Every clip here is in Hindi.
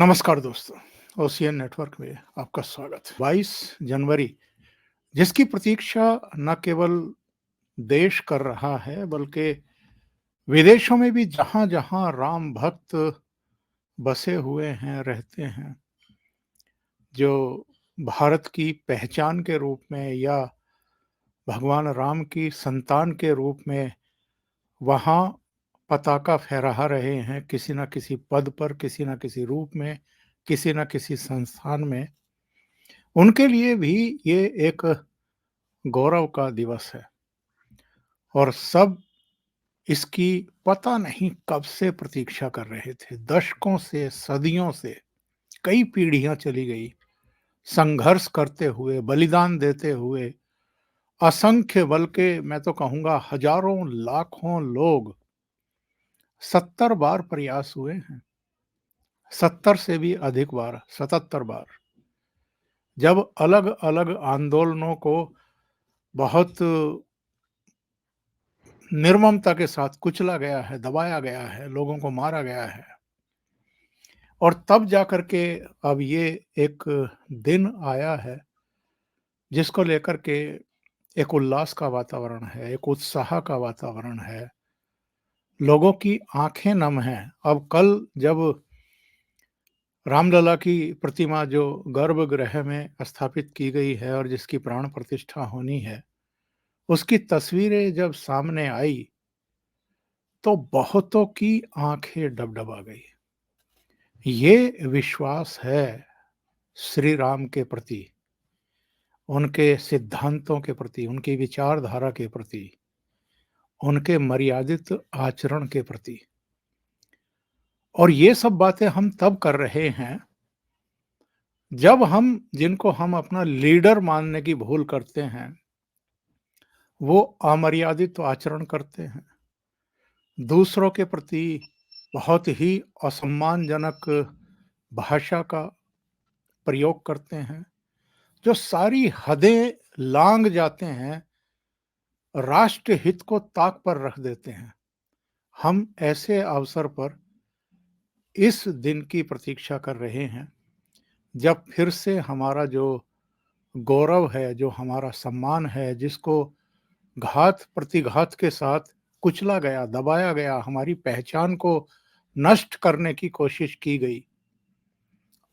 नमस्कार दोस्तों, ओशियन नेटवर्क में आपका स्वागत है। 22 जनवरी जिसकी प्रतीक्षा न केवल देश कर रहा है बल्कि विदेशों में भी जहाँ-जहाँ राम भक्त बसे हुए हैं, रहते हैं, जो भारत की पहचान के रूप में या भगवान राम की संतान के रूप में वहाँ पताका फहरा रहे हैं, किसी न किसी पद पर, किसी न किसी रूप में, किसी न किसी संस्थान में। उनके लिए भी ये एक गौरव का दिवस है और सब इसकी पता नहीं कब से प्रतीक्षा कर रहे थे। दशकों से, सदियों से, कई पीढ़ियां चली गई, संघर्ष करते हुए, बलिदान देते हुए, असंख्य बल्कि मैं तो कहूँगा हजारों, लाखों लोग 70 बार प्रयास हुए हैं, 70 से भी अधिक बार, 77 बार। जब अलग-अलग आंदोलनों को बहुत निर्ममता के साथ कुचला गया है, दबाया गया है, लोगों को मारा गया है और तब जाकर के अब ये एक दिन आया है, जिसको लेकर के एक उल्लास का वातावरण है, एक उत्साह का वातावरण है। लोगों की आँखें नम हैं। अब कल जब रामलला की प्रतिमा जो गर्भगृह में स्थापित की गई है और जिसकी प्राण प्रतिष्ठा होनी है, उसकी तस्वीरें जब सामने आई, तो बहुतों की आँखें डबडबा गई। ये विश्वास है श्री राम के प्रति, उनके सिद्धांतों के प्रति, उनकी विचारधारा के प्रति, उनके मर्यादित आचरण के प्रति। और ये सब बातें हम तब कर रहे हैं, जब जिनको हम अपना लीडर मानने की भूल करते हैं, वो अमर्यादित आचरण करते हैं। दूसरों के प्रति बहुत ही असम्मानजनक भाषा का प्रयोग करते हैं, जो सारी हदें लांघ जाते हैं, राष्ट्र हित को ताक पर रख देते हैं। हम ऐसे अवसर पर इस दिन की प्रतीक्षा कर रहे हैं, जब फिर से हमारा जो गौरव है, जो हमारा सम्मान है, जिसको घात-प्रतिघात के साथ कुचला गया, दबाया गया, हमारी पहचान को नष्ट करने की कोशिश की गई।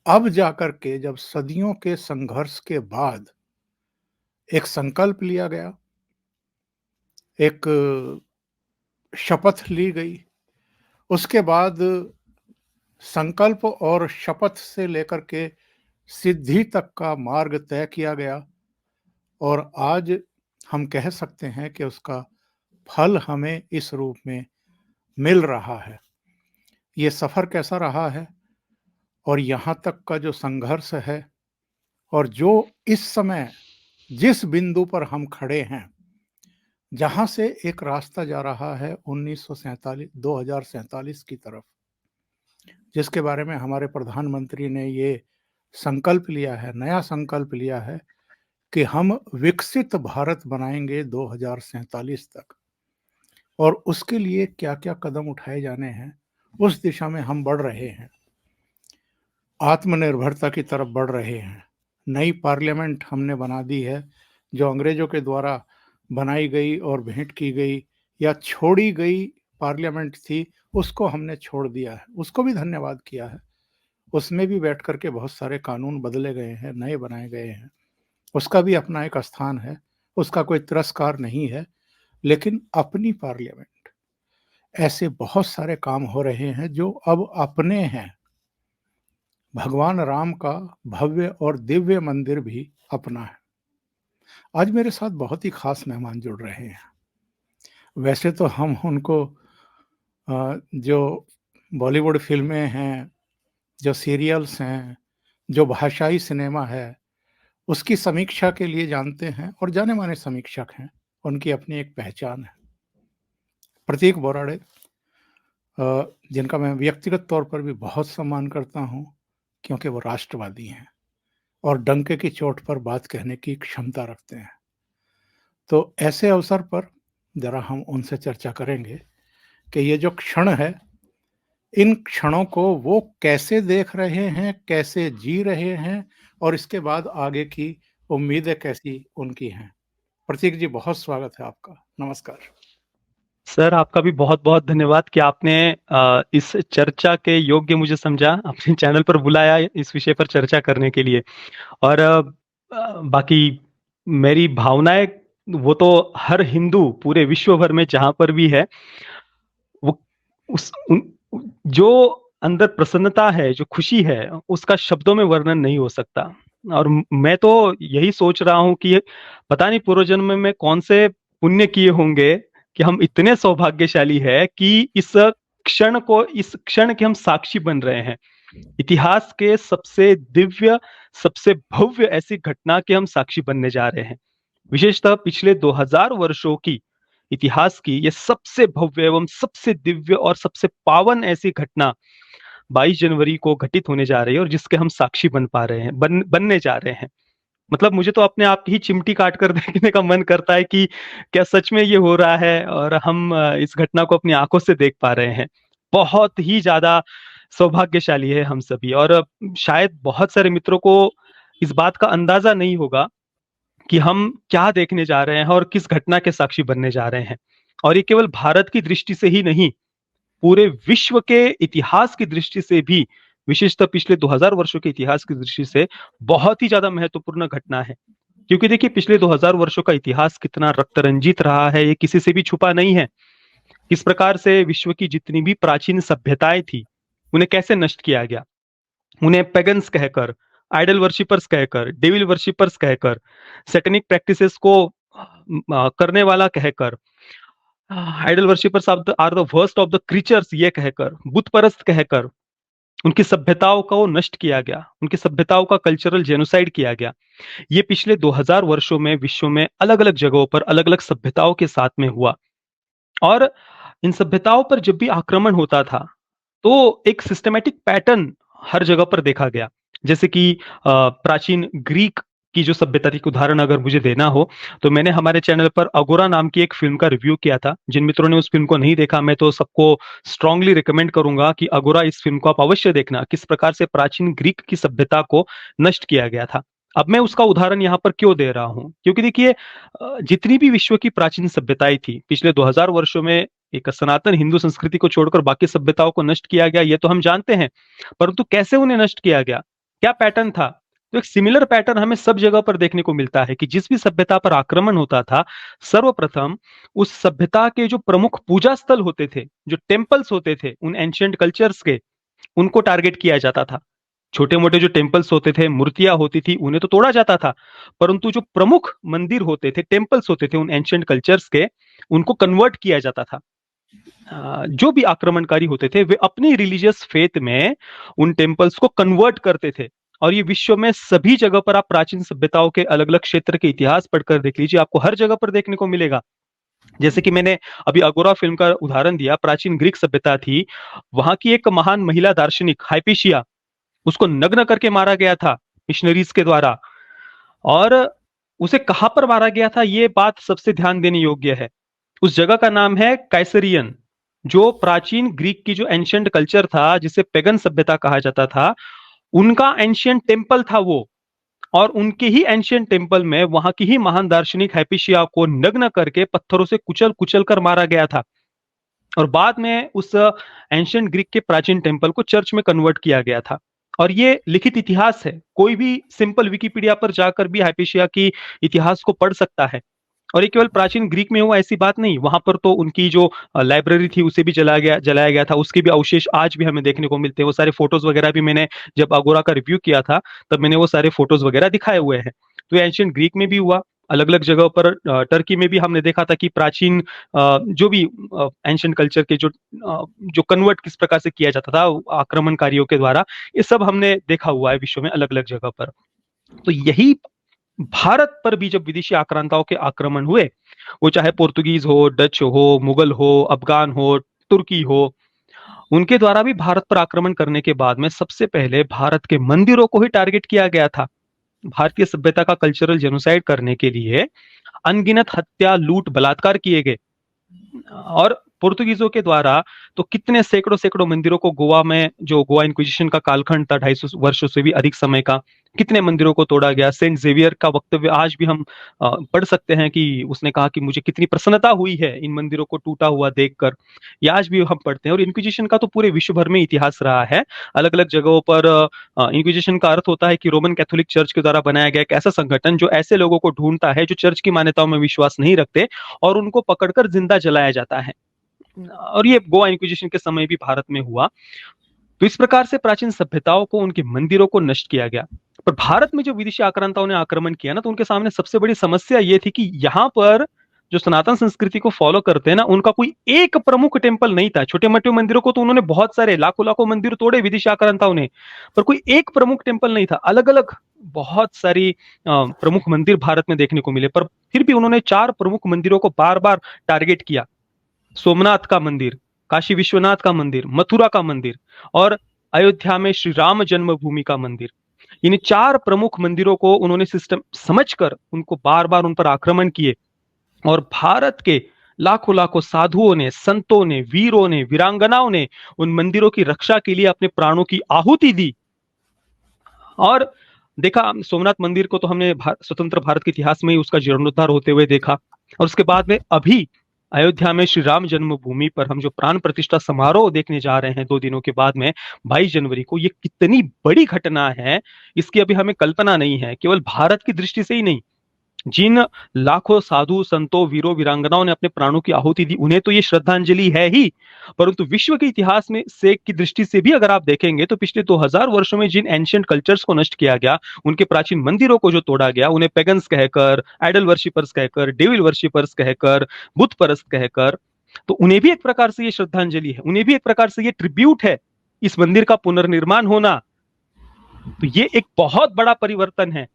अब जाकर के जब सदियों के संघर्ष के बाद एक संकल्प लिया गया, एक शपथ ली गई, उसके बाद संकल्प और शपथ से लेकर के सिद्धि तक का मार्ग तय किया गया और आज हम कह सकते हैं कि उसका फल हमें इस रूप में मिल रहा है। ये सफ़र कैसा रहा है और यहाँ तक का जो संघर्ष है और जो इस समय जिस बिंदु पर हम खड़े हैं, जहाँ से एक रास्ता जा रहा है 1947 2047 की तरफ, जिसके बारे में हमारे प्रधानमंत्री ने ये संकल्प लिया है, नया संकल्प लिया है कि हम विकसित भारत बनाएंगे 2047 तक और उसके लिए क्या-क्या कदम उठाए जाने हैं, उस दिशा में हम बढ़ रहे हैं। आत्मनिर्भरता की तरफ बढ़ रहे हैं। नई पार्लियामेंट हमने बना दी है, जो अंग्रेजों के द्वारा बनाई गई और भेंट की गई या छोड़ी गई पार्लियामेंट थी, उसको हमने छोड़ दिया है। उसको भी धन्यवाद किया है। उसमें भी बैठ कर के बहुत सारे कानून बदले गए हैं, नए बनाए गए हैं। उसका भी अपना एक स्थान है, उसका कोई तिरस्कार नहीं है, लेकिन अपनी पार्लियामेंट, ऐसे बहुत सारे काम हो रहे हैं जो अब अपने हैं। भगवान राम का भव्य और दिव्य मंदिर भी अपना है। आज मेरे साथ बहुत ही खास मेहमान जुड़ रहे हैं। वैसे तो हम उनको जो बॉलीवुड फ़िल्में हैं, जो सीरियल्स हैं, जो भाषाई सिनेमा है, उसकी समीक्षा के लिए जानते हैं और जाने-माने समीक्षक हैं। उनकी अपनी एक पहचान है। प्रतीक बोराड़े, जिनका मैं व्यक्तिगत तौर पर भी बहुत सम्मान करता हूँ, क्योंकि वो राष्ट्रवादी हैं और डंके की चोट पर बात कहने की क्षमता रखते हैं। तो ऐसे अवसर पर ज़रा हम उनसे चर्चा करेंगे कि ये जो क्षण है, इन क्षणों को वो कैसे देख रहे हैं, कैसे जी रहे हैं और इसके बाद आगे की उम्मीदें कैसी उनकी हैं? प्रतीक जी, बहुत स्वागत है आपका। नमस्कार। सर, आपका भी बहुत-बहुत धन्यवाद कि आपने इस चर्चा के योग्य मुझे समझा, अपने चैनल पर बुलाया इस विषय पर चर्चा करने के लिए। और बाकी मेरी भावनाएँ वो तो हर हिंदू पूरे विश्व भर में जहाँ पर भी है, वो उस उन जो अंदर प्रसन्नता है, जो खुशी है, उसका शब्दों में वर्णन नहीं हो सकता। और मैं तो यही सोच रहा हूँ कि पता नहीं पूर्व जन्म में मैं कौन से पुण्य किए होंगे कि हम इतने सौभाग्यशाली है कि इस क्षण के हम साक्षी बन रहे हैं। इतिहास के सबसे दिव्य, सबसे भव्य ऐसी घटना के हम साक्षी बनने जा रहे हैं। विशेषतः पिछले 2000 वर्षों की इतिहास की ये सबसे भव्य एवं सबसे दिव्य और सबसे पावन ऐसी घटना 22 जनवरी को घटित होने जा रही है और जिसके हम साक्षी बन पा रहे हैं, बनने जा रहे हैं। मतलब मुझे तो अपने आप ही चिमटी काट कर देखने का मन करता है कि क्या सच में ये हो रहा है और हम इस घटना को अपनी आंखों से देख पा रहे हैं। बहुत ही ज्यादा सौभाग्यशाली है हम सभी। और शायद बहुत सारे मित्रों को इस बात का अंदाजा नहीं होगा कि हम क्या देखने जा रहे हैं और किस घटना के साक्षी बनने जा रहे हैं। और ये केवल भारत की दृष्टि से ही नहीं, पूरे विश्व के इतिहास की दृष्टि से भी, विशेषतः पिछले 2000 वर्षों के इतिहास की दृष्टि से बहुत ही ज्यादा महत्वपूर्ण घटना है। क्योंकि देखिए, पिछले 2000 वर्षों का इतिहास कितना रक्त रंजित रहा है, ये किसी से भी छुपा नहीं है। किस प्रकार से विश्व की जितनी भी प्राचीन सभ्यताएं थी, उन्हें कैसे नष्ट किया गया। उन्हें पेगन्स कहकर, आइडल वर्शिपर्स कहकर, डेविल वर्शिपर्स कहकर, सैटेनिक प्रैक्टिसेस को करने वाला कहकर, idol worshippers are the worst of the creatures ये कहकर, बुत परस्त कहकर उनकी सभ्यताओं को नष्ट किया गया, उनकी सभ्यताओं का कल्चरल जेनोसाइड किया गया। ये पिछले 2000 वर्षों में विश्व में अलग अलग जगहों पर अलग अलग सभ्यताओं के साथ में हुआ। और इन सभ्यताओं पर जब भी आक्रमण होता था तो एक सिस्टमैटिक पैटर्न हर जगह पर देखा गया। जैसे कि प्राचीन ग्रीक की जो सभ्यता थी, उदाहरण अगर मुझे देना हो तो मैंने हमारे चैनल पर अगोरा नाम की एक फिल्म का रिव्यू किया था। जिन मित्रों ने उस फिल्म को नहीं देखा, मैं तो सबको स्ट्रांगली रिकमेंड करूंगा कि अगोरा, इस फिल्म को आप अवश्य देखना, किस प्रकार से प्राचीन ग्रीक की सभ्यता को नष्ट किया गया था। अब मैं उसका उदाहरण यहाँ पर क्यों दे रहा हूं, क्योंकि देखिए, जितनी भी विश्व की प्राचीन सभ्यताएं थी पिछले 2000 वर्षों में, एक सनातन हिंदू संस्कृति को छोड़कर बाकी सभ्यताओं को नष्ट किया गया, ये तो हम जानते हैं। परंतु कैसे उन्हें नष्ट किया गया, क्या पैटर्न था? तो एक सिमिलर पैटर्न हमें सब जगह पर देखने को मिलता है कि जिस भी सभ्यता पर आक्रमण होता था, सर्वप्रथम उस सभ्यता के जो प्रमुख पूजा स्थल होते थे, जो टेम्पल्स होते थे उन एंशिएंट कल्चर्स के, उनको टारगेट किया जाता था। छोटे मोटे जो टेम्पल्स होते थे, मूर्तियां होती थी, उन्हें तो तोड़ा जाता था। परंतु जो प्रमुख मंदिर होते थे, टेम्पल्स होते थे उन एंशिएंट कल्चर्स के, उनको कन्वर्ट किया जाता था। जो भी आक्रमणकारी होते थे वे अपनी रिलीजियस फेथ में उन टेम्पल्स को कन्वर्ट करते थे। और ये विश्व में सभी जगह पर, आप प्राचीन सभ्यताओं के अलग अलग क्षेत्र के इतिहास पढ़कर देख लीजिए, आपको हर जगह पर देखने को मिलेगा। जैसे कि मैंने अभी अगोरा फिल्म का उदाहरण दिया, प्राचीन ग्रीक सभ्यता थी, वहां की एक महान महिला दार्शनिक हाइपेशिया, उसको नग्न करके मारा गया था मिशनरीज के द्वारा। और उसे कहां पर मारा गया था, ये बात सबसे ध्यान देने योग्य है। उस जगह का नाम है कैसरियन, जो प्राचीन ग्रीक की जो एंशियंट कल्चर था, जिसे पेगन सभ्यता कहा जाता था, उनका एंशियंट टेम्पल था वो। और उनके ही एंशियंट टेम्पल में वहां की ही महान दार्शनिक हाइपेशिया को नग्न करके पत्थरों से कुचल कुचल कर मारा गया था। और बाद में उस एंशियंट ग्रीक के प्राचीन टेम्पल को चर्च में कन्वर्ट किया गया था। और ये लिखित इतिहास है, कोई भी सिंपल विकिपीडिया पर जाकर भी हाइपेशिया की इतिहास को पढ़ सकता है। और ये केवल प्राचीन ग्रीक में हुआ ऐसी बात नहीं, वहां पर तो उनकी जो लाइब्रेरी थी उसे भी जलाया गया था, उसके भी अवशेष आज भी हमें देखने को मिलते हैं। वो सारे फोटोज वगैरह भी मैंने जब अगोरा का रिव्यू किया था तब मैंने वो सारे फोटोज वगैरह दिखाए हुए हैं। तो एंशियंट ग्रीक में भी हुआ, अलग अलग जगह पर, टर्की में भी हमने देखा था कि प्राचीन जो भी एंशियंट कल्चर के जो कन्वर्ट किस प्रकार से किया जाता था आक्रमणकारियों के द्वारा, ये सब हमने देखा हुआ है विश्व में अलग अलग जगह पर। तो यही भारत पर भी जब विदेशी आक्रांताओं के आक्रमण हुए, वो चाहे पोर्तुगीज हो, डच हो, मुगल हो, अफगान हो, तुर्की हो, उनके द्वारा भी भारत पर आक्रमण करने के बाद में सबसे पहले भारत के मंदिरों को ही टारगेट किया गया था। भारतीय सभ्यता का कल्चरल जेनोसाइड करने के लिए अनगिनत हत्या, लूट, बलात्कार किए गए। और पोर्तुगीजों के द्वारा तो कितने सैकड़ों सैकड़ों मंदिरों को गोवा में, जो गोवा इंक्विजिशन का कालखंड था 250 वर्षों से भी अधिक समय का, कितने मंदिरों को तोड़ा गया। सेंट जेवियर का वक्तव्य आज भी हम पढ़ सकते हैं कि उसने कहा कि मुझे कितनी प्रसन्नता हुई है इन मंदिरों को टूटा हुआ देखकर। ये आज भी हम पढ़ते हैं। और इंक्विजिशन का तो पूरे विश्व भर में इतिहास रहा है। अलग अलग जगहों पर इंक्विजिशन का अर्थ होता है कि रोमन कैथोलिक चर्च के द्वारा बनाया गया एक ऐसा संगठन जो ऐसे लोगों को ढूंढता है जो चर्च की मान्यताओं में विश्वास नहीं रखते, और उनको पकड़कर जिंदा जलाया जाता है। और ये गोवा इंक्विजिशन के समय भी भारत में हुआ। तो इस प्रकार से प्राचीन सभ्यताओं को, उनके मंदिरों को नष्ट किया गया। पर भारत में जो विदेशी आक्रांताओं ने आक्रमण किया ना, तो उनके सामने सबसे बड़ी समस्या ये थी कि यहाँ पर जो सनातन संस्कृति को फॉलो करते हैं ना, उनका कोई एक प्रमुख टेम्पल नहीं था। छोटे मोटे मंदिरों को तो उन्होंने बहुत सारे लाखों लाखों मंदिर तोड़े विदेशी आक्रांताओं ने, पर कोई एक प्रमुख टेम्पल नहीं था। अलग अलग बहुत सारी प्रमुख मंदिर भारत में देखने को मिले, पर फिर भी उन्होंने 4 प्रमुख मंदिरों को बार बार टारगेट किया। सोमनाथ का मंदिर, काशी विश्वनाथ का मंदिर, मथुरा का मंदिर और अयोध्या में श्री राम जन्मभूमि का मंदिर। इन 4 प्रमुख मंदिरों को उन्होंने सिस्टम समझकर उनको बार बार उन पर आक्रमण किए, और भारत के लाखों लाखों साधुओं ने, संतों ने, वीरों ने, वीरांगनाओं ने उन मंदिरों की रक्षा के लिए अपने प्राणों की आहुति दी। और देखा, सोमनाथ मंदिर को तो हमने स्वतंत्र भारत के इतिहास में ही उसका जीर्णोद्धार होते हुए देखा। और उसके बाद में अभी अयोध्या में श्री राम जन्मभूमि पर हम जो प्राण प्रतिष्ठा समारोह देखने जा रहे हैं 2 दिनों के बाद में 22 जनवरी को, ये कितनी बड़ी घटना है, इसकी अभी हमें कल्पना नहीं है। केवल भारत की दृष्टि से ही नहीं, जिन लाखों साधु संतों, वीरों, वीरांगनाओं ने अपने प्राणों की आहुति दी, उन्हें तो ये श्रद्धांजलि है ही, परंतु विश्व के इतिहास में से की दृष्टि से भी अगर आप देखेंगे तो पिछले 2000 वर्षों में जिन एंशिएंट कल्चर्स को नष्ट किया गया, उनके प्राचीन मंदिरों को जो तोड़ा गया, उन्हें पेगन्स कहकर, आइडल वर्शिपर्स कहकर, डेविल वर्शिपर्स कहकर, बुत परस्त कहकर, तो उन्हें भी एक प्रकार से ये श्रद्धांजलि है, उन्हें भी एक प्रकार से ये ट्रिब्यूट है, इस मंदिर का पुनर्निर्माण होना। तो ये एक बहुत बड़ा परिवर्तन है।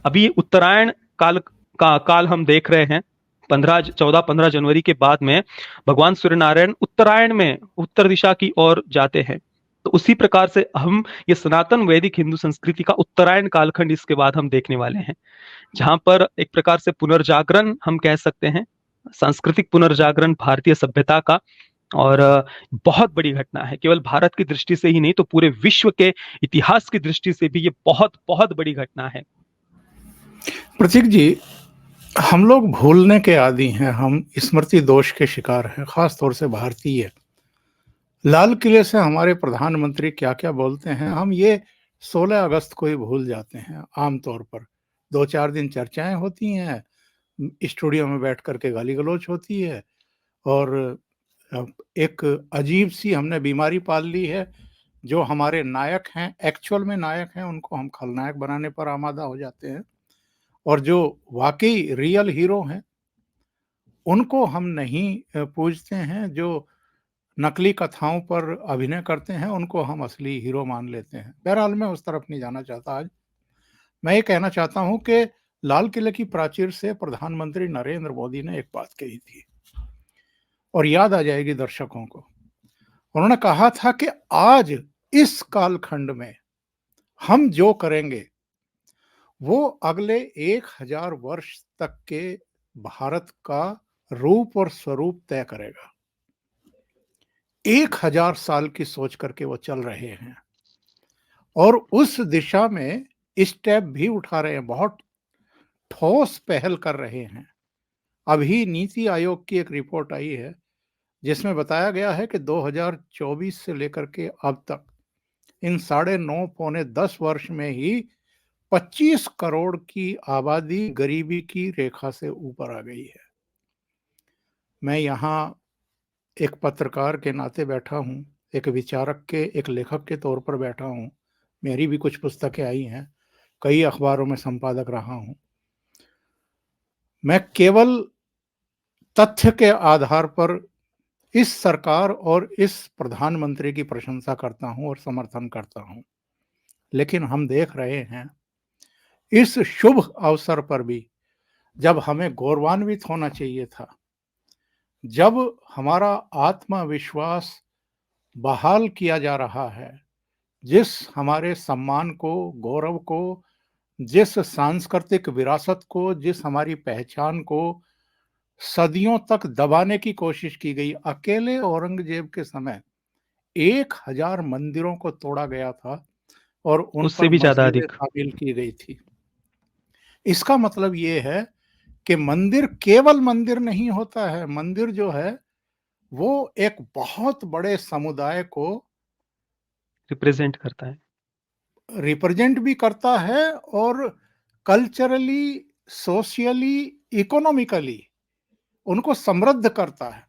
अभी उत्तरायण काल हम देख रहे हैं। 14-15 जनवरी के बाद में भगवान सूर्य नारायण उत्तरायण में उत्तर दिशा की ओर जाते हैं। तो उसी प्रकार से हम ये सनातन वैदिक हिंदू संस्कृति का उत्तरायण कालखंड इसके बाद हम देखने वाले हैं, जहां पर एक प्रकार से पुनर्जागरण हम कह सकते हैं, सांस्कृतिक पुनर्जागरण भारतीय सभ्यता का। और बहुत बड़ी घटना है, केवल भारत की दृष्टि से ही नहीं, तो पूरे विश्व के इतिहास की दृष्टि से भी ये बहुत बहुत बड़ी घटना है। प्रतीक जी, हम लोग भूलने के आदी हैं, हम स्मृति दोष के शिकार हैं, खास तौर से भारतीय। लाल किले से हमारे प्रधानमंत्री क्या-क्या बोलते हैं, हम ये 16 अगस्त को ही भूल जाते हैं आमतौर पर। 2-4 दिन चर्चाएँ होती हैं, स्टूडियो में बैठ कर के गाली-गलौच होती है, और एक अजीब-सी हमने बीमारी पाल ली है, जो हमारे नायक हैं, एक्चुअल में नायक हैं, उनको हम खलनायक बनाने पर आमादा हो जाते हैं, और जो वाक़ई रियल हीरो हैं, उनको हम नहीं पूजते हैं। जो नकली कथाओं पर अभिनय करते हैं, उनको हम असली हीरो मान लेते हैं। बहरहाल मैं उस तरफ नहीं जाना चाहता आज। मैं ये कहना चाहता हूँ कि लाल किले की प्राचीर से प्रधानमंत्री नरेंद्र मोदी ने एक बात कही थी, और याद आ जाएगी दर्शकों को। उन्होंने कहा था कि आज इस कालखंड में हम जो करेंगे, वो अगले 1000 वर्ष तक के भारत का रूप और स्वरूप तय करेगा। 1000 साल की सोच करके वो चल रहे हैं, और उस दिशा में स्टेप भी उठा रहे हैं, बहुत ठोस पहल कर रहे हैं। अभी नीति आयोग की एक रिपोर्ट आई है, जिसमें बताया गया है कि 2024 से लेकर के अब तक इन 9.5 पौने 10 वर्ष में ही 25 करोड़ की आबादी गरीबी की रेखा से ऊपर आ गई है। मैं यहाँ एक पत्रकार के नाते बैठा हूँ, एक विचारक के, एक लेखक के तौर पर बैठा हूँ। मेरी भी कुछ पुस्तकें आई हैं, कई अखबारों में संपादक रहा हूँ। मैं केवल तथ्य के आधार पर इस सरकार और इस प्रधानमंत्री की प्रशंसा करता हूँ और समर्थन करता हूँ। लेकिन हम देख रहे हैं, इस शुभ अवसर पर भी जब हमें गौरवान्वित होना चाहिए था, जब हमारा आत्मविश्वास बहाल किया जा रहा है, जिस हमारे सम्मान को, गौरव को, जिस सांस्कृतिक विरासत को, जिस हमारी पहचान को सदियों तक दबाने की कोशिश की गई। अकेले औरंगजेब के समय 1000 मंदिरों को तोड़ा गया था और उन उससे पर भी ज़्यादा मस्जिदें अधिक। तामील की गई थी। इसका मतलब ये है कि मंदिर केवल मंदिर नहीं होता है, मंदिर जो है वो एक बहुत बड़े समुदाय को रिप्रेज़ेंट करता है। रिप्रेजेंट भी करता है और कल्चरली, सोशली, इकोनॉमिकली उनको समृद्ध करता है।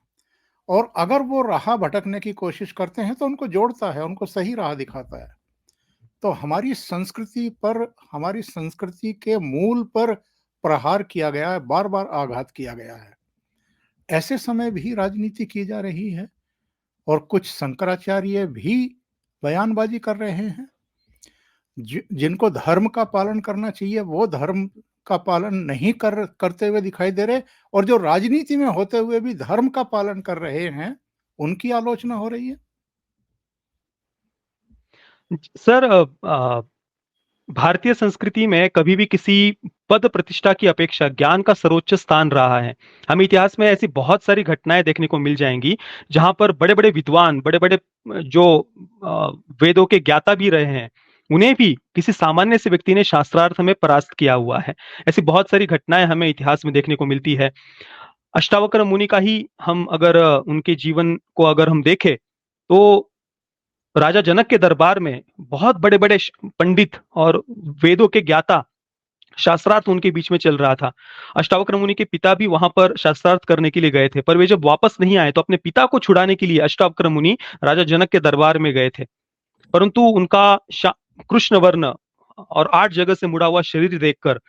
और अगर वो राह भटकने की कोशिश करते हैं तो उनको जोड़ता है, उनको सही राह दिखाता है। तो हमारी संस्कृति के मूल पर प्रहार किया गया है, बार-बार आघात किया गया है। ऐसे समय भी राजनीति की जा रही है और कुछ शंकराचार्य भी बयानबाजी कर रहे हैं। जिनको धर्म का पालन करना चाहिए वो धर्म का पालन नहीं करते हुए दिखाई दे रहे, और जो राजनीति में होते हुए भी धर्म का पालन कर रहे हैं, उनकी आलोचना हो रही है। सर भारतीय संस्कृति में कभी भी किसी पद प्रतिष्ठा की अपेक्षा ज्ञान का सर्वोच्च स्थान रहा है। हमें इतिहास में ऐसी बहुत सारी घटनाएं देखने को मिल जाएंगी जहां पर बड़े-बड़े विद्वान, बड़े-बड़े जो वेदों के ज्ञाता भी रहे हैं, उन्हें भी किसी सामान्य से व्यक्ति ने शास्त्रार्थ में परास्त किया हुआ है। ऐसी बहुत सारी घटनाएं हमें इतिहास में देखने को मिलती है। अष्टावक्र मुनि का ही हम अगर उनके जीवन को अगर हम देखें, तो राजा जनक के दरबार में बहुत बड़े-बड़े पंडित और वेदों के ज्ञाता, शास्त्रार्थ उनके बीच में चल रहा था। अष्टावक्र मुनि के पिता भी वहां पर शास्त्रार्थ करने के लिए गए थे, पर वे जब वापस नहीं आए तो अपने पिता को छुड़ाने के लिए अष्टावक्र मुनि राजा जनक के दरबार में गए थे। परंतु उनका कृष्ण वर्ण और 8 जगह से मुड़ा हुआ शरीर देखकर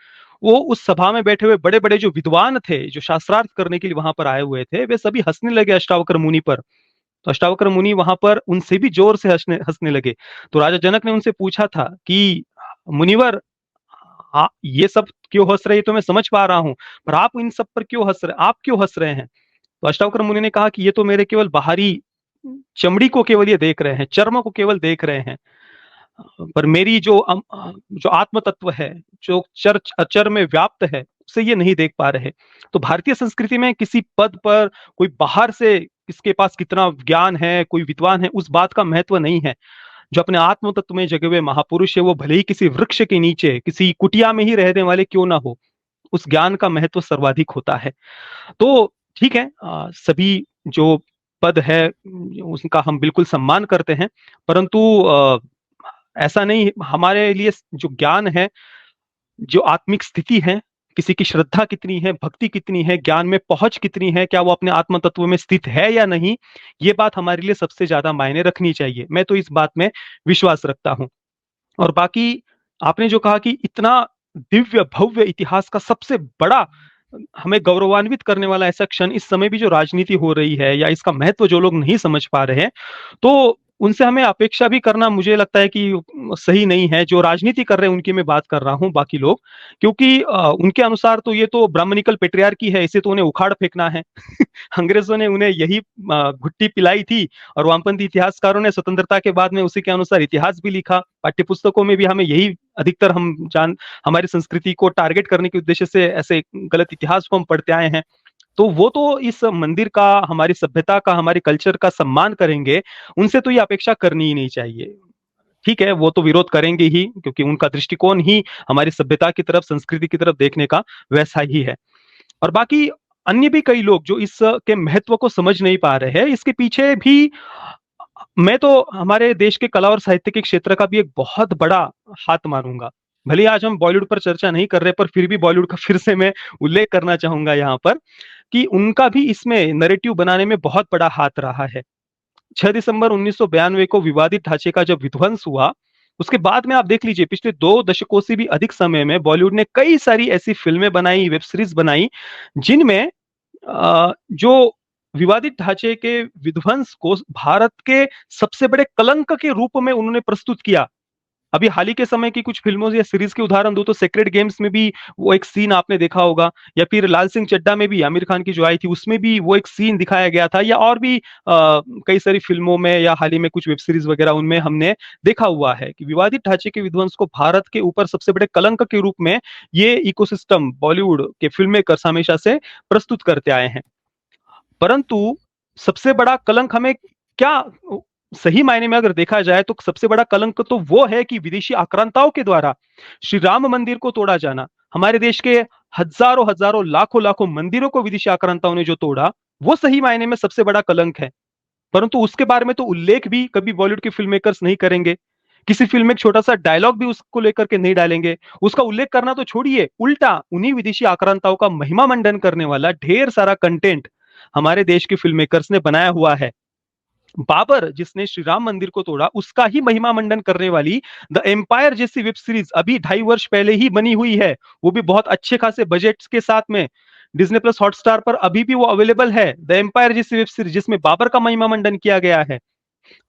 वो उस सभा में बैठे हुए बड़े-बड़े जो विद्वान थे, जो शास्त्रार्थ करने के लिए वहां पर आए हुए थे, वे सभी हंसने लगे अष्टावक्र मुनि पर। तो अष्टावक्र मुनि वहां पर उनसे भी जोर से हंसने हंसने लगे। तो राजा जनक ने उनसे पूछा था कि मुनिवर, ये सब क्यों हंस रहे हैं तो मैं समझ पा रहा हूँ, पर आप इन सब पर क्यों हंस रहे हैं? तो अष्टावक्र मुनि ने कहा कि ये तो मेरे केवल बाहरी चमड़ी को केवल ये देख रहे हैं, चर्म को केवल देख रहे हैं, पर मेरी जो आत्म तत्व है, जो चर अचर में व्याप्त है, उसे ये नहीं देख पा रहे। तो भारतीय संस्कृति में किसी पद पर कोई बाहर से किसके पास कितना ज्ञान है, कोई विद्वान है, उस बात का महत्व नहीं है। जो अपने आत्म तत्व में जगे हुए महापुरुष है, वो भले ही किसी वृक्ष के नीचे, किसी कुटिया में ही रहने वाले क्यों ना हो, उस ज्ञान का महत्व सर्वाधिक होता है। तो ठीक है, सभी जो पद है उसका हम बिल्कुल सम्मान करते हैं, परंतु ऐसा नहीं, हमारे लिए जो ज्ञान है, जो आत्मिक स्थिति है, किसी की श्रद्धा कितनी है, भक्ति कितनी है, ज्ञान में पहुँच कितनी है, क्या वो अपने आत्म तत्व में स्थित है या नहीं, ये बात हमारे लिए सबसे ज़्यादा मायने रखनी चाहिए। मैं तो इस बात में विश्वास रखता हूँ। और बाकी आपने जो कहा कि इतना दिव्य भव्य इतिहास का सबसे बड़ा हमें गौरवान्वित करने वाला ऐसा क्षण इस समय भी जो राजनीति हो रही है या इसका महत्व जो लोग नहीं समझ पा रहे हैं, तो उनसे हमें अपेक्षा भी करना मुझे लगता है कि सही नहीं है। जो राजनीति कर रहे हैं उनकी मैं बात कर रहा हूँ, बाकी लोग, क्योंकि उनके अनुसार तो ये तो ब्राह्मणिकल पैट्रियार्की है, इसे तो उन्हें उखाड़ फेंकना है। अंग्रेजों ने उन्हें यही घुट्टी पिलाई थी और वामपंथी इतिहासकारों ने स्वतंत्रता के बाद में उसी के अनुसार इतिहास भी लिखा। पाठ्यपुस्तकों में भी हमें यही अधिकतर हमारी संस्कृति को टारगेट करने के उद्देश्य से ऐसे गलत इतिहास को हम पढ़ते आए हैं। तो वो तो इस मंदिर का, हमारी सभ्यता का, हमारे कल्चर का सम्मान करेंगे, उनसे तो ये अपेक्षा करनी ही नहीं चाहिए। ठीक है, वो तो विरोध करेंगे ही, क्योंकि उनका दृष्टिकोण ही हमारी सभ्यता की तरफ, संस्कृति की तरफ देखने का वैसा ही है। और बाकी अन्य भी कई लोग जो इसके महत्व को समझ नहीं पा रहे हैं, इसके पीछे भी मैं तो हमारे देश के कला और साहित्य के क्षेत्र का भी एक बहुत बड़ा हाथ मानूंगा। भले ही आज हम बॉलीवुड पर चर्चा नहीं कर रहे, पर फिर भी बॉलीवुड का फिर से मैं उल्लेख करना चाहूंगा यहाँ पर कि उनका भी इसमें नैरेटिव बनाने में बहुत बड़ा हाथ रहा है। 6 दिसंबर 1992 को विवादित ढांचे का जब विध्वंस हुआ, उसके बाद में आप देख लीजिए पिछले 2 दशकों से भी अधिक समय में बॉलीवुड ने कई सारी ऐसी फिल्में बनाई, वेब सीरीज बनाई, जिनमें जो विवादित ढांचे के विध्वंस को भारत के सबसे बड़े कलंक के रूप में उन्होंने प्रस्तुत किया। अभी हाल ही के समय की कुछ फ़िल्मों या सीरीज़ के उदाहरण दूँ तो सेक्रेड गेम्स में भी वो एक सीन आपने देखा होगा, या फिर लाल सिंह चड्ढा में भी आमिर खान की जो आई थी उसमें भी वो एक सीन दिखाया गया था, या और भी कई सारी फ़िल्मों में या हाल ही में कुछ वेब सीरीज़ वगैरह उनमें हमने देखा हुआ है कि विवादित ढांचे के विध्वंस को भारत के ऊपर सबसे बड़े कलंक के रूप में ये इकोसिस्टम बॉलीवुड के फ़िल्म मेकर्स हमेशा से प्रस्तुत करते आए हैं। परंतु सबसे बड़ा कलंक हमें क्या सही मायने में अगर देखा जाए तो सबसे बड़ा कलंक तो वो है कि विदेशी आक्रांताओं के द्वारा श्री राम मंदिर को तोड़ा जाना। हमारे देश के हजारों हजारों लाखों लाखों मंदिरों को विदेशी आक्रांताओं ने जो तोड़ा, वो सही मायने में सबसे बड़ा कलंक है। परंतु उसके बारे में तो उल्लेख भी कभी बॉलीवुड के फिल्म मेकर्स नहीं करेंगे। किसी फिल्म में एक छोटा-सा डायलॉग भी उसको लेकर के नहीं डालेंगे। उसका उल्लेख करना तो छोड़िए, उल्टा उन्हीं विदेशी आक्रांताओं का महिमा मंडन करने वाला ढेर सारा कंटेंट हमारे देश के फिल्म मेकर्स ने बनाया हुआ है। बाबर जिसने श्री राम मंदिर को तोड़ा, उसका ही महिमा मंडन करने वाली द एम्पायर जैसी वेब सीरीज अभी 2.5 वर्ष पहले ही बनी हुई है, वो भी बहुत अच्छे खासे बजट्स के साथ में। डिज्नी प्लस हॉटस्टार पर अभी भी वो अवेलेबल है, द एम्पायर जैसी वेब सीरीज जिसमें बाबर का महिमा मंडन किया गया है।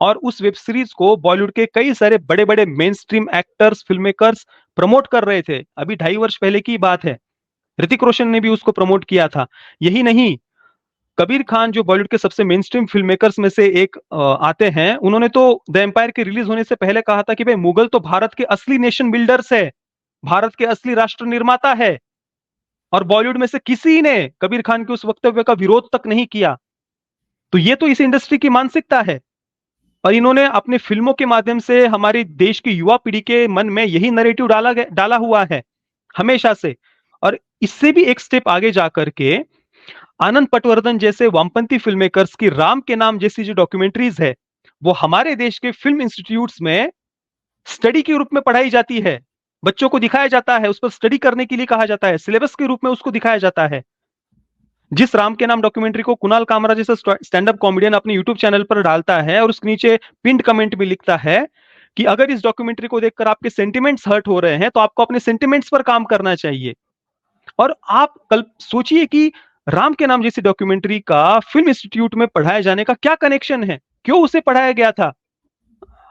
और उस वेब सीरीज को बॉलीवुड के कई सारे बड़े-बड़े main stream actors, film makers promote कर रहे थे। अभी 2.5 वर्ष पहले की बात है। ऋतिक रोशन ने भी उसको प्रमोट किया था। यही नहीं, कबीर खान जो बॉलीवुड के सबसे मेन स्ट्रीम फिल्म मेकर्स में से एक आते हैं, उन्होंने तो द एम्पायर के रिलीज होने से पहले कहा था कि भाई मुगल तो भारत के असली नेशन बिल्डर्स है, भारत के असली राष्ट्र निर्माता है। और बॉलीवुड में से किसी ने कबीर खान के उस वक्तव्य का विरोध तक नहीं किया। तो ये तो इस इंडस्ट्री की मानसिकता है। और इन्होंने अपनी फिल्मों के माध्यम से हमारे देश की युवा पीढ़ी के मन में यही नैरेटिव डाला हुआ है हमेशा से। और इससे भी एक स्टेप आगे जाकर के आनंद पटवर्धन जैसे वामपंथी फिल्म मेकर्स की राम के नाम जैसी जो डॉक्यूमेंट्रीज है, वो हमारे देश के फिल्म इंस्टीट्यूट्स में स्टडी के रूप में पढ़ाई जाती है। बच्चों को दिखाया जाता है, उस पर स्टडी करने के लिए कहा जाता है, सिलेबस के रूप में उसको दिखाया जाता है। जिस राम के नाम डॉक्यूमेंट्री को कुणाल कामरा जैसा स्टैंड अप कॉमेडियन अपने यूट्यूब चैनल पर डालता है और उसके नीचे पिंड कमेंट में लिखता है कि अगर इस डॉक्यूमेंट्री को देखकर आपके सेंटिमेंट्स हर्ट हो रहे हैं तो आपको अपने सेंटिमेंट्स पर काम करना चाहिए। और आप कल सोचिए कि राम के नाम जैसी डॉक्यूमेंट्री का फिल्म इंस्टीट्यूट में पढ़ाए जाने का क्या कनेक्शन है, क्यों उसे पढ़ाया गया था।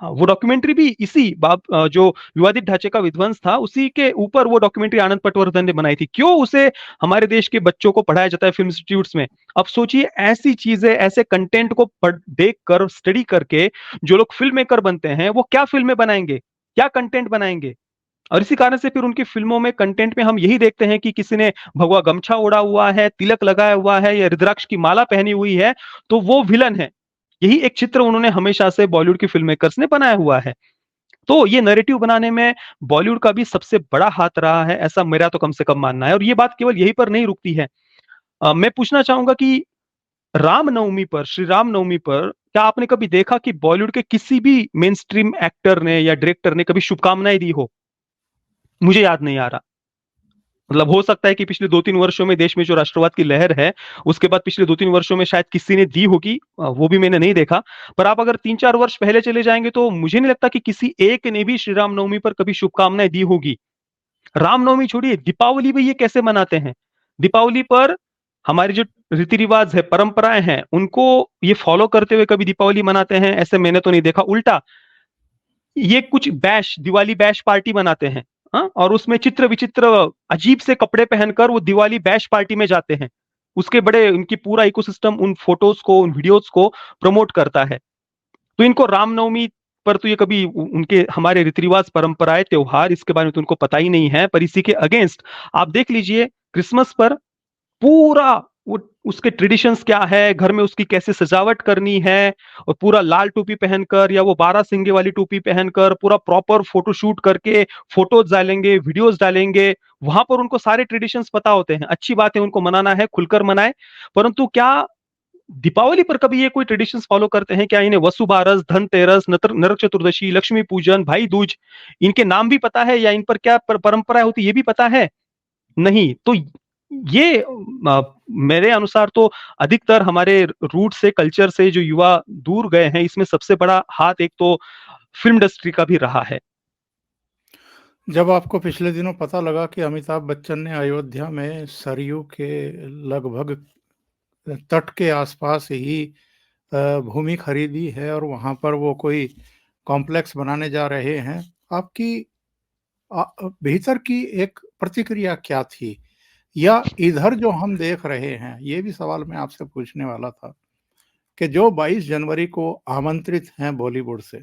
हाँ, वो डॉक्यूमेंट्री भी इसी जो विवादित ढांचे का विध्वंस था उसी के ऊपर वो डॉक्यूमेंट्री आनंद पटवर्धन ने बनाई थी। क्यों उसे हमारे देश के बच्चों को पढ़ाया जाता है फिल्म इंस्टीट्यूट्स में। अब सोचिए ऐसी चीजें, ऐसे कंटेंट को देख कर, स्टडी करके जो लोग फिल्म मेकर बनते हैं वो क्या फिल्में बनाएंगे, क्या कंटेंट बनाएंगे। और इसी कारण से फिर उनकी फिल्मों में कंटेंट में हम यही देखते हैं कि किसी ने भगवा गमछा ओढ़ा हुआ है, तिलक लगाया हुआ है या रुद्राक्ष की माला पहनी हुई है तो वो विलन है। यही एक चित्र उन्होंने हमेशा से बॉलीवुड के फिल्म मेकर्स ने बनाया हुआ है। तो ये नैरेटिव बनाने में बॉलीवुड का भी सबसे बड़ा हाथ रहा है, ऐसा मेरा तो कम से कम मानना है। और ये बात केवल यहीं पर नहीं रुकती है। मैं पूछना चाहूंगा कि रामनवमी पर, श्री रामनवमी पर क्या आपने कभी देखा कि बॉलीवुड के किसी भी मेन स्ट्रीम एक्टर ने या डायरेक्टर ने कभी शुभकामनाएं दी हो? मुझे याद नहीं आ रहा। मतलब हो सकता है कि पिछले 2-3 वर्षों में देश में जो राष्ट्रवाद की लहर है, उसके बाद पिछले 2-3 वर्षों में शायद किसी ने दी होगी, वो भी मैंने नहीं देखा। पर आप अगर 3-4 वर्ष पहले चले जाएँगे तो मुझे नहीं लगता कि किसी एक ने भी श्री रामनवमी पर कभी शुभकामनाएँ दी होगी। रामनवमी छोड़िए, दीपावली भी ये कैसे मनाते हैं? दीपावली पर हमारी जो रीति-रिवाज है, परंपराएँ हैं, उनको ये फॉलो करते हुए कभी दीपावली मनाते हैं, ऐसे मैंने तो नहीं देखा। उल्टा ये कुछ बैश, दिवाली बैश पार्टी मनाते हैं, हाँ? और उसमें चित्र-विचित्र अजीब से कपड़े पहनकर वो दिवाली बैश पार्टी में जाते हैं। उसके बड़े उनकी पूरा इकोसिस्टम उन फोटोज़ को, उन वीडियोज़ को प्रमोट करता है। तो इनको रामनवमी पर तो ये कभी उनके हमारे रीति-रिवाज, परंपराएँ, त्योहार इसके बारे में तो उनको पता ही नहीं है। पर इसी के अगेंस्ट आप देख लीजिए क्रिसमस पर पूरा वो उसके ट्रेडिशंस क्या है, घर में उसकी कैसे सजावट करनी है और पूरा लाल टोपी पहनकर या वो 12 सिंगे वाली टोपी पहनकर पूरा प्रॉपर फोटो शूट करके फोटोज डालेंगे, वीडियोस डालेंगे। वहां पर उनको सारे ट्रेडिशंस पता होते हैं। अच्छी बात है, उनको मनाना है, खुलकर मनाएं। परंतु क्या दीपावली पर कभी ये कोई ट्रेडिशंस फॉलो करते हैं? क्या इन्हें वसुबारस, धनतेरस, नरक चतुर्दशी, लक्ष्मी पूजन, भाई दूज इनके नाम भी पता है या इन पर क्या परंपराएं होती है ये भी पता है? नहीं। तो ये मेरे अनुसार तो अधिकतर हमारे रूट से, कल्चर से जो युवा दूर गए हैं, इसमें सबसे बड़ा हाथ एक तो फ़िल्म इंडस्ट्री का भी रहा है। जब आपको पिछले दिनों पता लगा कि अमिताभ बच्चन ने अयोध्या में सरयू के लगभग तट के आसपास ही भूमि खरीदी है और वहाँ पर वो कोई कॉम्प्लेक्स बनाने जा रहे हैं, आपकी भीतर की एक प्रतिक्रिया क्या थी? या इधर जो हम देख रहे हैं, ये भी सवाल मैं आपसे पूछने वाला था कि जो 22 जनवरी को आमंत्रित हैं बॉलीवुड से,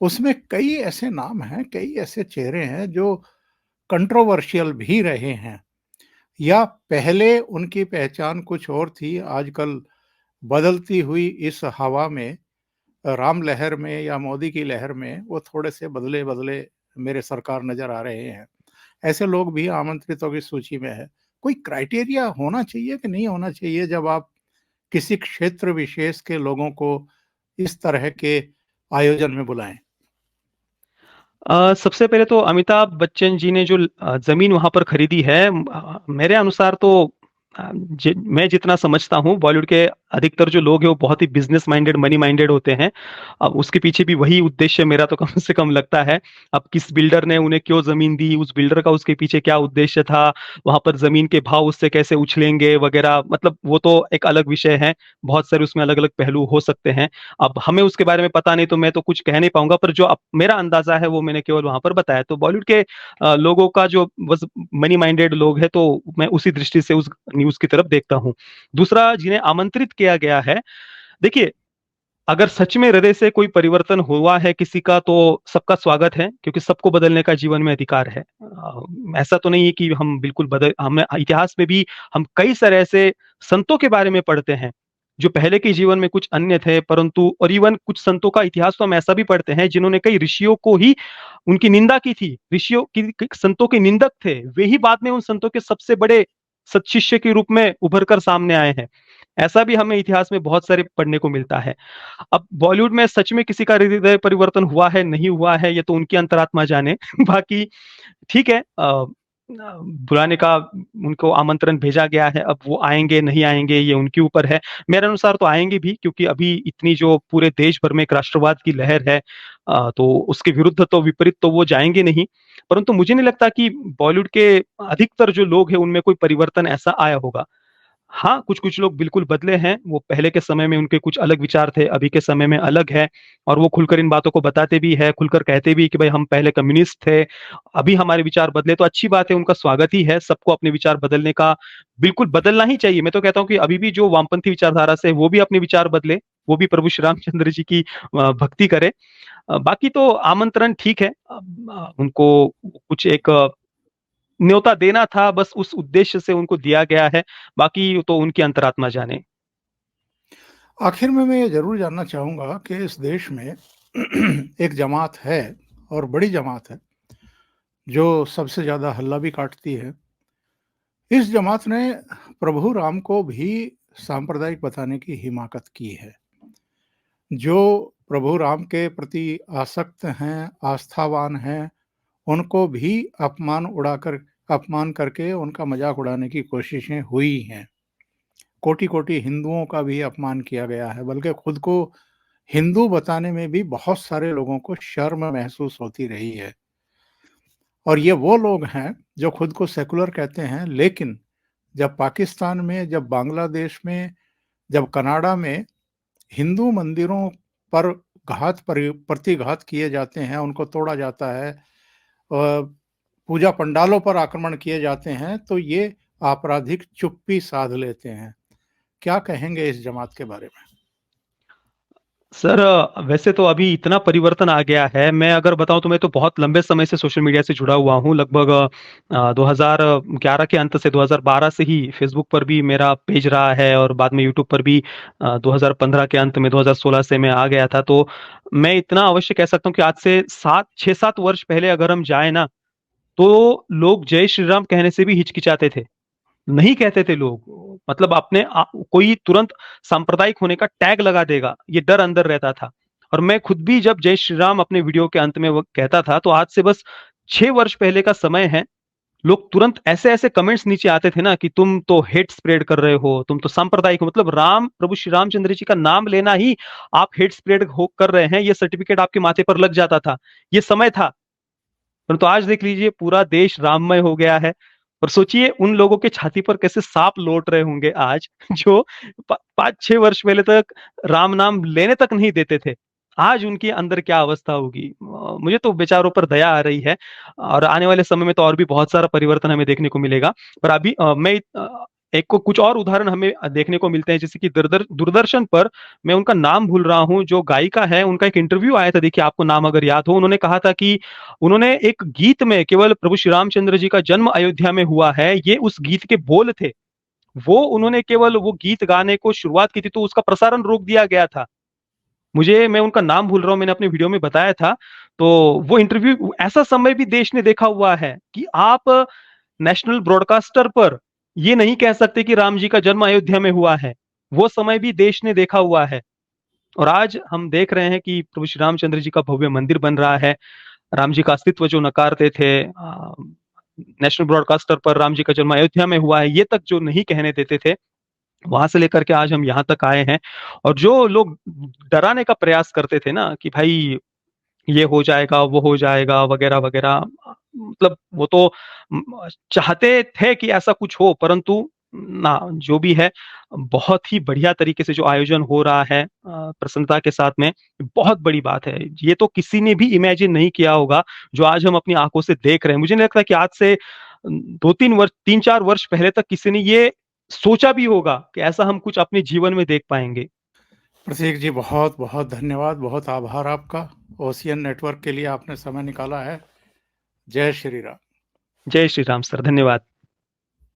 उसमें कई ऐसे नाम हैं, कई ऐसे चेहरे हैं जो कंट्रोवर्शियल भी रहे हैं या पहले उनकी पहचान कुछ और थी, आजकल बदलती हुई इस हवा में, राम लहर में या मोदी की लहर में वो थोड़े-से बदले-बदले मेरे सरकार नज़र आ रहे हैं। ऐसे लोग भी आमंत्रितों की सूची में हैं। कोई क्राइटेरिया होना चाहिए कि नहीं होना चाहिए जब आप किसी क्षेत्र विशेष के लोगों को इस तरह के आयोजन में बुलाएँ? सबसे पहले तो अमिताभ बच्चन जी ने जो ज़मीन वहाँ पर खरीदी है, मेरे अनुसार तो मैं जितना समझता हूँ बॉलीवुड के अधिकतर जो लोग हैं वो बहुत ही बिज़नेस माइंडेड, मनी माइंडेड होते हैं। अब उसके पीछे भी वही उद्देश्य मेरा तो कम से कम लगता है। अब किस बिल्डर ने उन्हें क्यों ज़मीन दी, उस बिल्डर का उसके पीछे क्या उद्देश्य था, वहाँ पर ज़मीन के भाव उससे कैसे उछलेंगे वगैरह, मतलब वो तो एक अलग विषय है। बहुत सारे उसमें अलग-अलग पहलू हो सकते हैं। अब हमें उसके बारे में पता नहीं तो मैं तो कुछ कह नहीं पाऊँगा, पर जो मेरा अंदाज़ा है वो मैंने केवल वहाँ पर बताया। तो बॉलीवुड के लोगों का जो बस मनी माइंडेड लोग हैं, तो मैं उसी दृष्टि से उस न्यूज़ की तरफ देखता हूँ। दूसरा, जिन्हें आमंत्रित किया गया है, देखिए, अगर सच में हृदय से कोई परिवर्तन हुआ है किसी का तो सबका स्वागत है, क्योंकि सबको बदलने का जीवन में अधिकार है। ऐसा तो नहीं है कि हम बिल्कुल बदल हमें इतिहास में भी हम कई सारे ऐसे संतों के बारे में पढ़ते हैं, जो पहले के जीवन में कुछ अन्य थे, परंतु और इवन कुछ संतों का इतिहास तो हम ऐसा भी पढ़ते हैं जिन्होंने कई ऋषियों को ही उनकी निंदा की थी। ऋषियों की संतों के निंदक थे, वे ही बाद में उन संतों के सबसे बड़े सत्शिष्य के रूप में उभर कर सामने आए हैं। ऐसा भी हमें इतिहास में बहुत सारे पढ़ने को मिलता है। अब बॉलीवुड में सच में किसी का हृदय परिवर्तन हुआ है, नहीं हुआ है, ये तो उनकी अंतरात्मा जाने। बाकी ठीक है, बुलाने का उनको आमंत्रण भेजा गया है, अब वो आएँगे, नहीं आएँगे, ये उनके ऊपर है। मेरे अनुसार तो आएँगे भी, क्योंकि अभी इतनी जो पूरे देश भर में एक राष्ट्रवाद की लहर है, तो उसके विरुद्ध तो विपरीत तो वो जाएँगे नहीं। परंतु मुझे नहीं लगता कि बॉलीवुड के अधिकतर जो लोग हैं, उनमें कोई परिवर्तन ऐसा आया होगा। हाँ, कुछ-कुछ लोग बिल्कुल बदले हैं, वो पहले के समय में उनके कुछ अलग विचार थे, अभी के समय में अलग है, और वो खुलकर इन बातों को बताते भी हैं, खुलकर कहते भी कि भाई हम पहले कम्युनिस्ट थे, अभी हमारे विचार बदले, तो अच्छी बात है, उनका स्वागत ही है, सबको अपने विचार बदलने का बिल्कुल बदलना ही चाहिए। मैं तो कहता हूँ कि अभी भी जो वामपंथी विचारधारा से है, वो भी अपने विचार बदले, वो भी प्रभु श्री रामचंद्र जी की भक्ति करे। बाकी तो आमंत्रण ठीक है, उनको कुछ एक न्योता देना था, बस उस उद्देश्य से उनको दिया गया है, बाकी तो उनकी अंतरात्मा जाने। आखिर में मैं ये ज़रूर जानना चाहूँगा कि इस देश में एक जमात है और बड़ी जमात है, जो सबसे ज़्यादा हल्ला भी काटती है। इस जमात ने प्रभु राम को भी सांप्रदायिक बताने की हिमाकत की है। जो प्रभु राम के प्रति आसक्त हैं, आस्थावान हैं, उनको भी अपमान करके उनका मज़ाक उड़ाने की कोशिशें हुई हैं। कोटि-कोटि हिंदुओं का भी अपमान किया गया है, बल्कि खुद को हिंदू बताने में भी बहुत सारे लोगों को शर्म महसूस होती रही है। और ये वो लोग हैं जो खुद को सेकुलर कहते हैं, लेकिन जब पाकिस्तान में, जब बांग्लादेश में, जब कनाडा में हिंदू मंदिरों पर प्रतिघात किए जाते हैं, उनको तोड़ा जाता है, पूजा पंडालों पर आक्रमण किए जाते हैं, तो ये आपराधिक चुप्पी साध लेते हैं। क्या कहेंगे इस जमात के बारे में? सर, वैसे तो अभी इतना परिवर्तन आ गया है, मैं अगर बताऊँ तो मैं तो बहुत लंबे समय से सोशल मीडिया से जुड़ा हुआ हूँ, लगभग 2011 के अंत से 2012 से ही फ़ेसबुक पर भी मेरा पेज रहा है, और बाद में यूट्यूब पर भी 2015 के अंत में, 2016 से मैं आ गया था। तो मैं इतना अवश्य कह सकता हूँ कि आज से 6-7 वर्ष पहले अगर हम जाएँ ना, तो लोग जय श्री राम कहने से भी हिचकिचाते थे। नहीं कहते थे लोग। मतलब कोई तुरंत सांप्रदायिक होने का टैग लगा देगा, ये डर अंदर रहता था। और मैं खुद भी जब जय श्री राम अपने वीडियो के अंत में वो कहता था, तो आज से बस 6 वर्ष पहले का समय है। लोग तुरंत ऐसे-ऐसे कमेंट्स नीचे आते थे ना कि तुम तो हेट स्प्रेड कर रहे हो, तुम तो सांप्रदायिक हो। मतलब प्रभु श्री रामचंद्र जी का नाम लेना ही आप हेट स्प्रेड कर रहे हैं, ये सर्टिफिकेट आपके माथे पर लग जाता था। ये समय था। परंतु आज देख लीजिए, पूरा देश राममय हो गया है, और सोचिए उन लोगों के छाती पर कैसे सांप लौट रहे होंगे आज, जो 5-6 वर्ष पहले तक राम नाम लेने तक नहीं देते थे। आज उनके अंदर क्या अवस्था होगी। मुझे तो बेचारों पर दया आ रही है और आने वाले समय में तो और भी बहुत सारा परिवर्तन हमें देखने को मिलेगा। पर अभी एक को कुछ और उदाहरण हमें देखने को मिलते हैं, जैसे कि दूरदर्शन पर मैं उनका नाम भूल रहा हूँ, जो गायिका है, उनका एक इंटरव्यू आया था, देखिए आपको नाम अगर याद हो। उन्होंने कहा था कि उन्होंने एक गीत में केवल प्रभु श्री रामचंद्र जी का जन्म अयोध्या में हुआ है, ये उस गीत के बोल थे। वो उन्होंने केवल वो गीत गाने को शुरुआत की थी तो उसका प्रसारण रोक दिया गया था। मैं उनका नाम भूल रहा हूँ, मैंने अपने वीडियो में बताया था। तो वो इंटरव्यू, ऐसा समय भी देश ने देखा हुआ है कि आप नेशनल ब्रॉडकास्टर पर ये नहीं कह सकते कि राम जी का जन्म अयोध्या में हुआ है। वो समय भी देश ने देखा हुआ है। और आज हम देख रहे हैं कि प्रभु श्री रामचंद्र जी का भव्य मंदिर बन रहा है। राम जी का अस्तित्व जो नकारते थे, नेशनल ब्रॉडकास्टर पर राम जी का जन्म अयोध्या में हुआ है, ये तक जो नहीं कहने देते थे, वहां से लेकर के आज हम यहाँ तक आए हैं। और जो लोग डराने का प्रयास करते थे ना कि भाई ये हो जाएगा, वो हो जाएगा, वगैरह वगैरह, मतलब वो तो चाहते थे कि ऐसा कुछ हो, परंतु ना, जो भी है बहुत ही बढ़िया तरीके से जो आयोजन हो रहा है प्रसन्नता के साथ में, बहुत बड़ी बात है। ये तो किसी ने भी इमेजिन नहीं किया होगा जो आज हम अपनी आंखों से देख रहे हैं। मुझे नहीं लगता कि आज से 2-3 वर्ष, 3-4 वर्ष पहले तक किसी ने ये सोचा भी होगा कि ऐसा हम कुछ अपने जीवन में देख पाएंगे। प्रतीक जी, बहुत बहुत धन्यवाद, बहुत आभार आपका। ओशियन नेटवर्क के लिए आपने समय निकाला है। जय श्री राम। जय श्री राम सर, धन्यवाद।